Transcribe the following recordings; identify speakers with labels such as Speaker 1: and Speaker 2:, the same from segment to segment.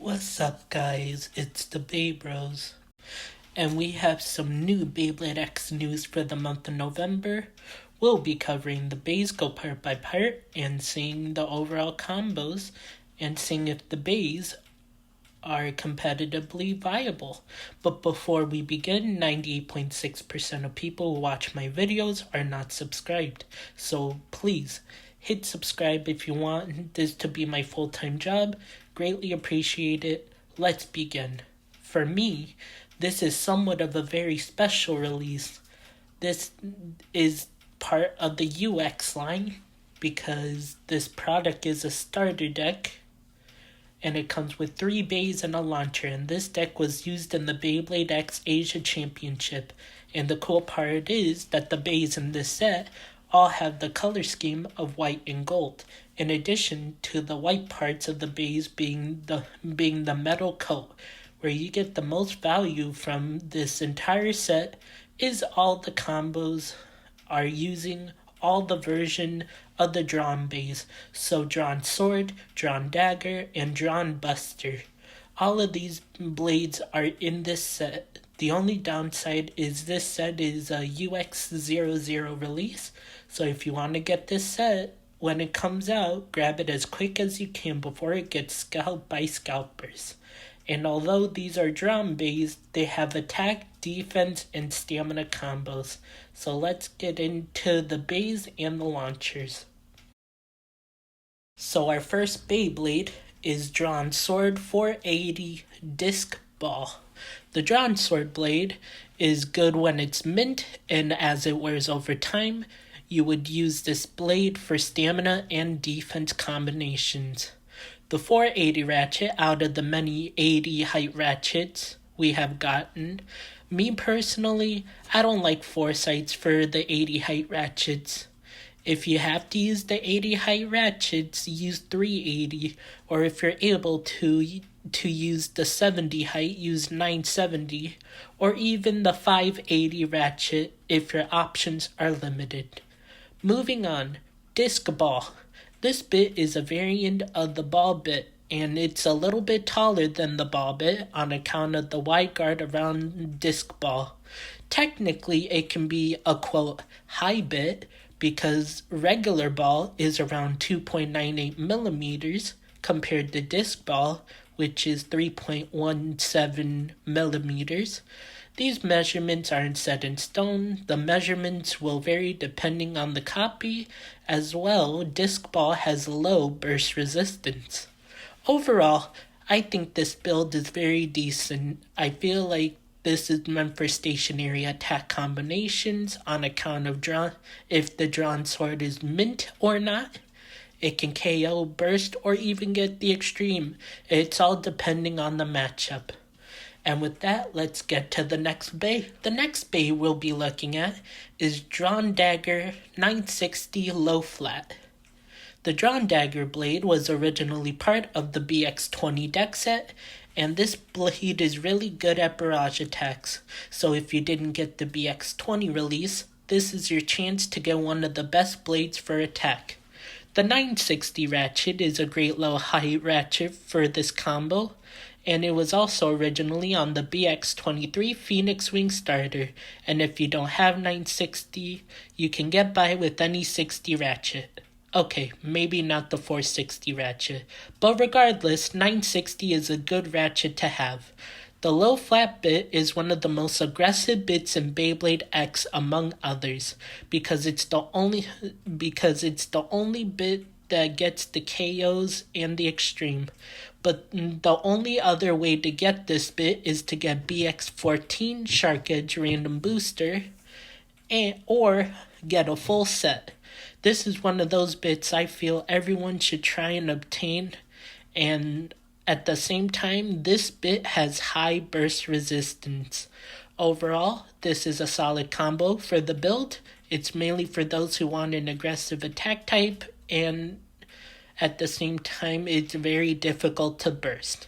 Speaker 1: What's up, guys? It's the Bay Bros, and we have some new Beyblade X news for the month of November. We'll be covering the bays go part by part and seeing the overall combos and seeing if the bays are competitively viable. But before we begin, 98.6% of people who watch my videos are not subscribed. So please, hit subscribe if you want this to be my full-time job. Greatly appreciate it. Let's begin. For me, this is somewhat of a very special release. This is part of the UX line because this product is a starter deck and it comes with 3 bays and a launcher, and this deck was used in the Beyblade X Asia Championship. And the cool part is that the bays in this set all have the color scheme of white and gold, in addition to the white parts of the bays being the metal coat. Where you get the most value from this entire set is all the combos are using all the version of the drawn bays. So drawn sword, drawn dagger, and drawn buster. All of these blades are in this set. The only downside is this set is a UX00 release. So if you want to get this set, when it comes out, grab it as quick as you can before it gets scalped by scalpers. And although these are drawn bays, they have attack, defense, and stamina combos. So let's get into the bays and the launchers. So our first Beyblade is Drawn Sword 480 Disc Ball. The Drawn Sword blade is good when it's mint, and as it wears over time, you would use this blade for stamina and defense combinations. The 480 ratchet, out of the many 80 height ratchets we have gotten, me personally, I don't like foresights for the 80 height ratchets. If you have to use the 80 height ratchets, use 380, or if you're able to use the 70 height, use 970, or even the 580 ratchet if your options are limited. Moving on, Disc Ball. This bit is a variant of the ball bit, and it's a little bit taller than the ball bit on account of the wide guard around Disc Ball. Technically, it can be a, quote, high bit because regular ball is around 2.98 millimeters compared to Disc Ball, which is 3.17 millimeters. These measurements aren't set in stone. The measurements will vary depending on the copy. As well, Disc Ball has low burst resistance. Overall, I think this build is very decent. I feel like this is meant for stationary attack combinations on account of if the drawn sword is mint or not. It can KO, burst, or even get the extreme. It's all depending on the matchup. And with that, let's get to the next bay. The next bay we'll be looking at is Drawn Dagger 960 Low Flat. The Drawn Dagger blade was originally part of the BX20 deck set, and this blade is really good at barrage attacks. So if you didn't get the BX20 release, this is your chance to get one of the best blades for attack. The 960 ratchet is a great low height ratchet for this combo, and it was also originally on the BX23 Phoenix Wing starter, and if you don't have 960, you can get by with any 60 ratchet. Okay, maybe not the 460 ratchet, but regardless, 960 is a good ratchet to have. The low flat bit is one of the most aggressive bits in Beyblade X among others, because it's the only bit that gets the KOs and the extreme. But the only other way to get this bit is to get BX14 Shark Edge Random Booster or get a full set. This is one of those bits I feel everyone should try and obtain, and at the same time, this bit has high burst resistance. Overall, this is a solid combo for the build. It's mainly for those who want an aggressive attack type, and at the same time, it's very difficult to burst.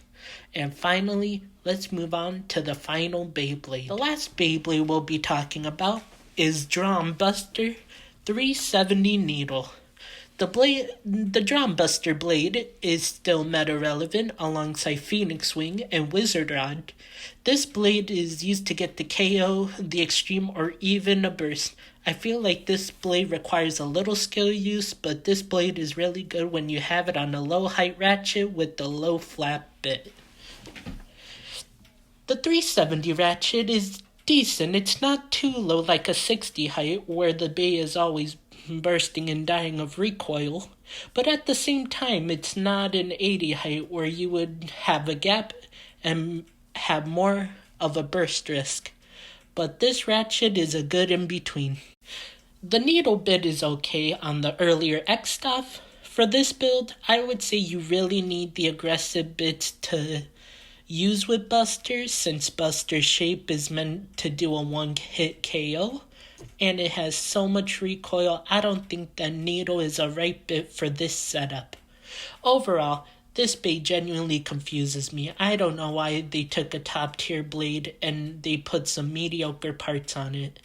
Speaker 1: And finally, let's move on to the final Beyblade. The last Beyblade we'll be talking about is Drawn Buster 370 Needle. The Drum Buster blade is still meta relevant alongside Phoenix Wing and Wizard Rod. This blade is used to get the KO, the extreme, or even a burst. I feel like this blade requires a little skill use, but this blade is really good when you have it on a low height ratchet with the low flap bit. The 370 ratchet is decent. It's not too low like a 60 height where the bay is always bursting and dying of recoil, but at the same time it's not an 80 height where you would have a gap and have more of a burst risk. But this ratchet is a good in between. The needle bit is okay on the earlier X stuff. For this build, I would say you really need the aggressive bits to use with Busters, since Buster's shape is meant to do a one-hit KO, and it has so much recoil. I don't think that needle is a right bit for this setup. Overall, this blade genuinely confuses me. I don't know why they took a top tier blade and they put some mediocre parts on it.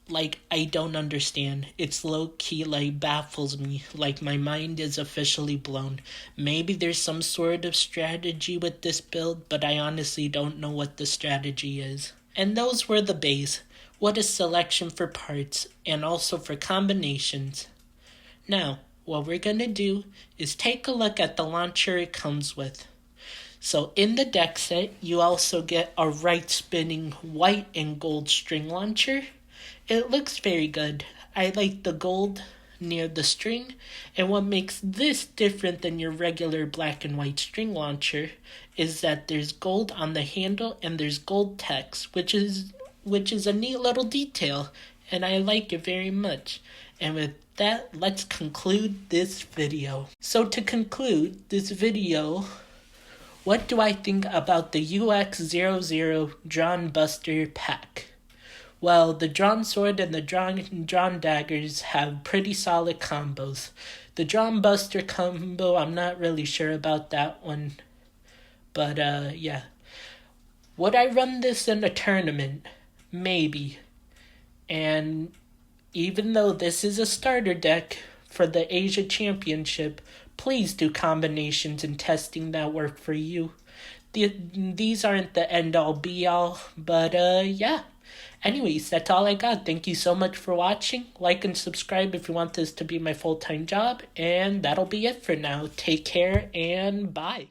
Speaker 1: Like, I don't understand. It's low-key, baffles me. My mind is officially blown. Maybe there's some sort of strategy with this build, but I honestly don't know what the strategy is. And those were the bays. What a selection for parts, and also for combinations. Now, what we're gonna do is take a look at the launcher it comes with. So in the deck set, you also get a right-spinning white and gold string launcher. It looks very good. I like the gold near the string, and what makes this different than your regular black and white string launcher is that there's gold on the handle and there's gold text, which is a neat little detail, and I like it very much. And with that, let's conclude this video. So to conclude this video, what do I think about the UX00 Drawn Buster pack? Well, the Drawn Sword and the Drawn Daggers have pretty solid combos. The Drawn Buster combo, I'm not really sure about that one. But, yeah. Would I run this in a tournament? Maybe. And even though this is a starter deck for the Asia Championship, please do combinations and testing that work for you. These aren't the end-all be-all, but, yeah. Anyways, that's all I got. Thank you so much for watching. Like and subscribe if you want this to be my full-time job. And that'll be it for now. Take care and bye.